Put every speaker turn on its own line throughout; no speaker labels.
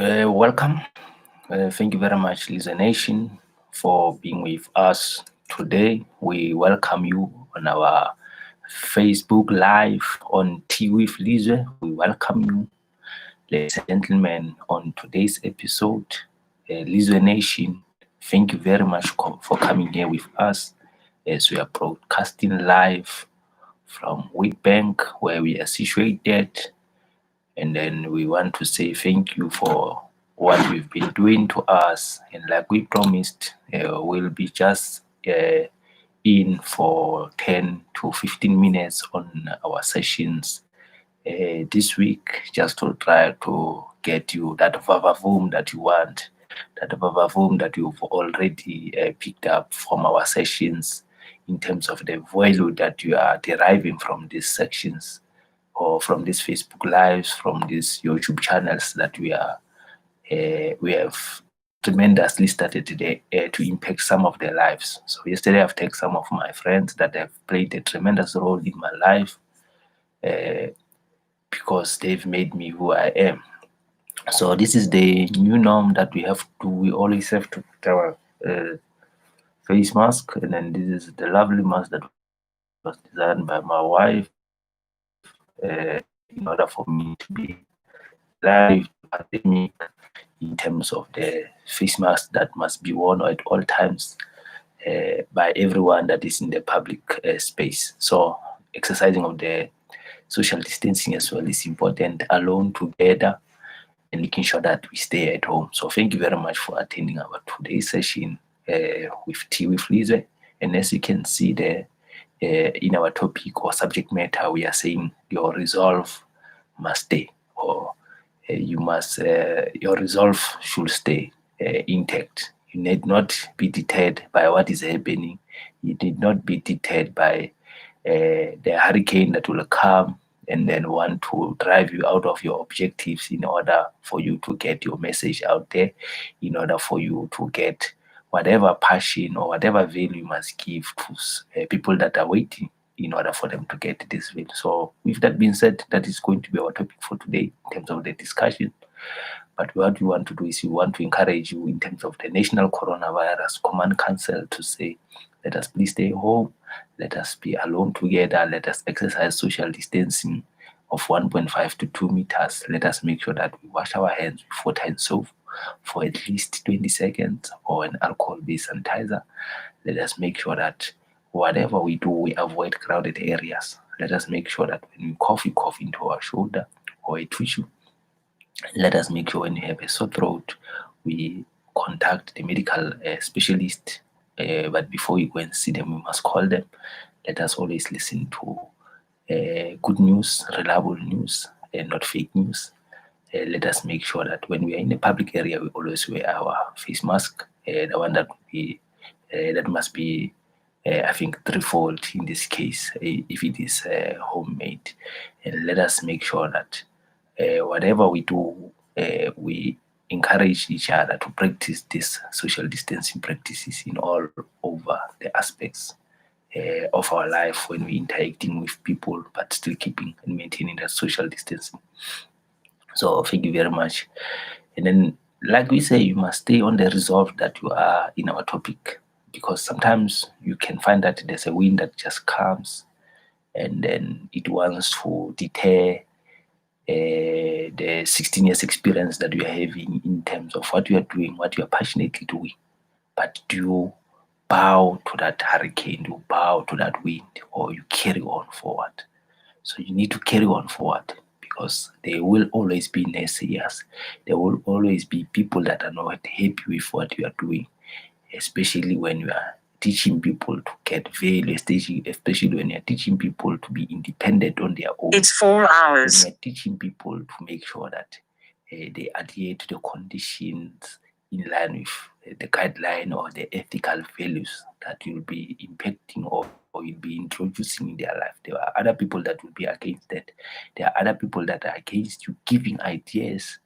Welcome. Thank you very much, Liza Nation, for being with us today. We welcome you on our Facebook Live on Tea with Liza. We welcome you, ladies and gentlemen, on today's episode. Liza Nation, thank you very much for coming here with us as we are broadcasting live from Wheatbank, where we are situated. And then we want to say thank you for what you've been doing to us. And like we promised, we'll be just in for 10 to 15 minutes on our sessions this week, just to try to get you that vavavoom that you want, that vavavoom that you've already picked up from our sessions in terms of the value that you are deriving from these sections or from these Facebook lives, from these YouTube channels that we have tremendously started today to impact some of their lives. So yesterday I've taken some of my friends that have played a tremendous role in my life because they've made me who I am. So this is the new norm that we always have to put our face mask, and then this is the lovely mask that was designed by my wife in order for me to be live pandemic in terms of the face mask that must be worn at all times by everyone that is in the public space. So exercising of the social distancing as well is important, alone, together, and making sure that we stay at home. So thank you very much for attending our today's session with Tea with Lizwe. And as you can see there, in our topic or subject matter, we are saying your resolve must stay, or your resolve should stay intact. You need not be deterred by what is happening. You need not be deterred by the hurricane that will come and then want to drive you out of your objectives in order for you to get your message out there, in order for you to get whatever passion or whatever value you must give to people that are waiting in order for them to get this value. So with that being said, that is going to be our topic for today in terms of the discussion. But what we want to do is we want to encourage you in terms of the National Coronavirus Command Council to say, let us please stay home, let us be alone together, let us exercise social distancing of 1.5 to 2 meters. Let us make sure that we wash our hands with water and soap for at least 20 seconds or an alcohol-based sanitizer. Let us make sure that whatever we do, we avoid crowded areas. Let us make sure that when we cough into our shoulder or a tissue. Let us make sure when you have a sore throat, we contact the medical specialist. But before you go and see them, we must call them. Let us always listen to good news, reliable news, and not fake news. Let us make sure that when we are in a public area, we always wear our face mask. The one that must be, I think, threefold in this case, if it is homemade. And let us make sure that whatever we do, we encourage each other to practice these social distancing practices in all over the aspects of our life when we're interacting with people, but still keeping and maintaining that social distancing. So thank you very much. And then, like we say, you must stay on the resolve that you are in our topic, because sometimes you can find that there's a wind that just comes and then it wants to deter the 16 years experience that you are having in terms of what you are doing, what you are passionately doing. But do you bow to that hurricane, do you bow to that wind, or you carry on forward? So you need to carry on forward, because there will always be naysayers. There will always be people that are not happy with what you are doing, especially when you are teaching people to get value, especially when you're teaching people to be independent on their own.
It's 4 hours.
When you're teaching people to make sure that they adhere to the conditions in line with the guideline or the ethical values that you'll be impacting or you'll be introducing in their life. There are other people that will be against that. There are other people that are against you giving ideas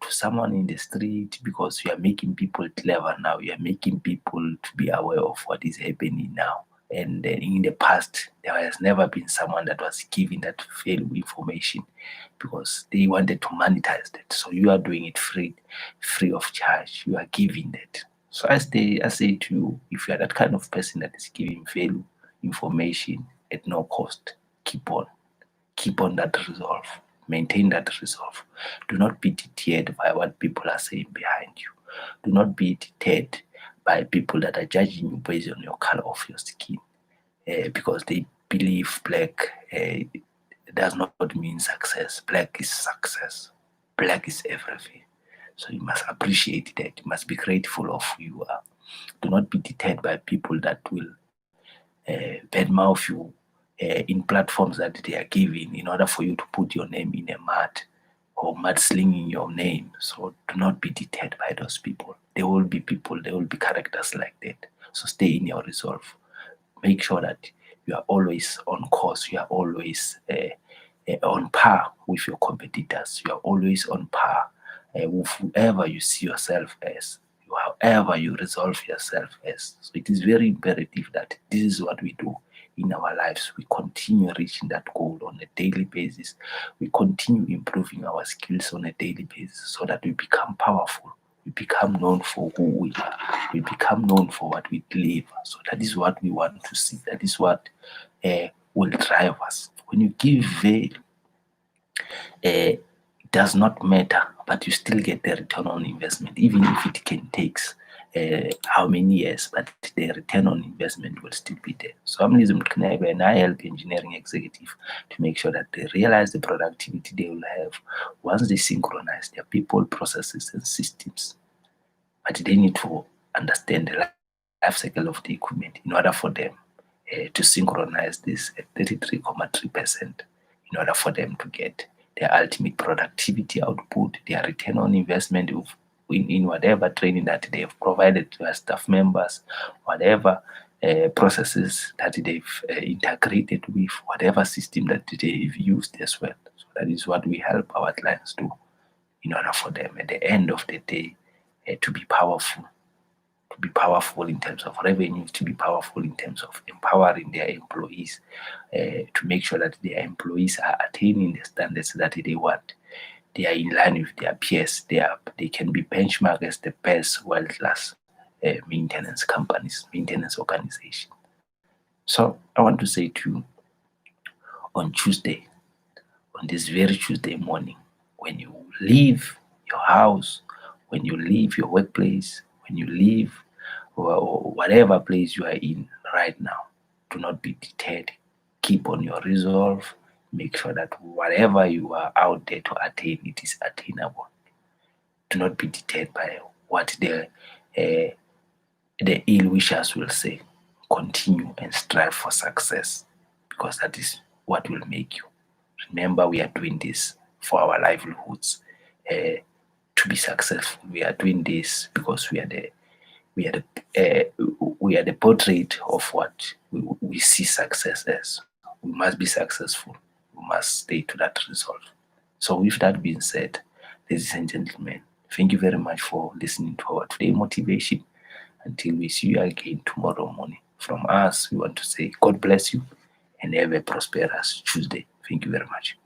to someone in the street, because you are making people clever now. You are making people to be aware of what is happening now. And then in the past, there has never been someone that was giving that value information because they wanted to monetize that. So you are doing it free of charge. You are giving that. So I say to you, if you are that kind of person that is giving value information at no cost, keep on that resolve. Maintain that resolve. Do not be deterred by what people are saying behind you. Do not be deterred by people that are judging you based on your color of your skin, because they believe black does not mean success. Black is success. Black is everything. So you must appreciate that. You must be grateful of who you are. Do not be deterred by people that will badmouth you in platforms that they are giving in order for you to put your name in a mud or mudslinging your name. So do not be deterred by those people. There will be people, there will be characters like that. So stay in your resolve. Make sure that you are always on course. You are always on par with your competitors. You are always on par with whoever you see yourself as, however you resolve yourself as. So it is very imperative that this is what we do in our lives. We continue reaching that goal on a daily basis. We continue improving our skills on a daily basis so that we become powerful. We become known for who we are. We become known for what we deliver. So that is what we want to see. That is what will drive us. When you give value, it does not matter, but you still get the return on investment, even if it can take how many years, but the return on investment will still be there. So I'm Liz Mtknebe, and I help engineering executive to make sure that they realize the productivity they will have once they synchronize their people, processes, and systems. But they need to understand the life cycle of the equipment in order for them to synchronize this at 33.3%, in order for them to get their ultimate productivity output, their return on investment in whatever training that they've provided to their staff members, whatever processes that they've integrated with, whatever system that they've used as well. So that is what we help our clients do in order for them at the end of the day to be powerful in terms of revenue, to be powerful in terms of empowering their employees, to make sure that their employees are attaining the standards that they want. They are in line with their peers. They can be benchmarked as the best world-class maintenance companies, maintenance organizations. So I want to say to you, on Tuesday, on this very Tuesday morning, when you leave your house, when you leave your workplace, when you leave or whatever place you are in right now, do not be deterred. Keep on your resolve. Make sure that whatever you are out there to attain, it is attainable. Do not be deterred by what the ill wishers will say. Continue and strive for success, because that is what will make you. Remember, we are doing this for our livelihoods, to be successful. We are doing this because we are the portrait of what we see success as. We must be successful. We must stay to that resolve. So with that being said, ladies and gentlemen, thank you very much for listening to our today motivation. Until we see you again tomorrow morning. From us, we want to say God bless you and have a prosperous Tuesday. Thank you very much.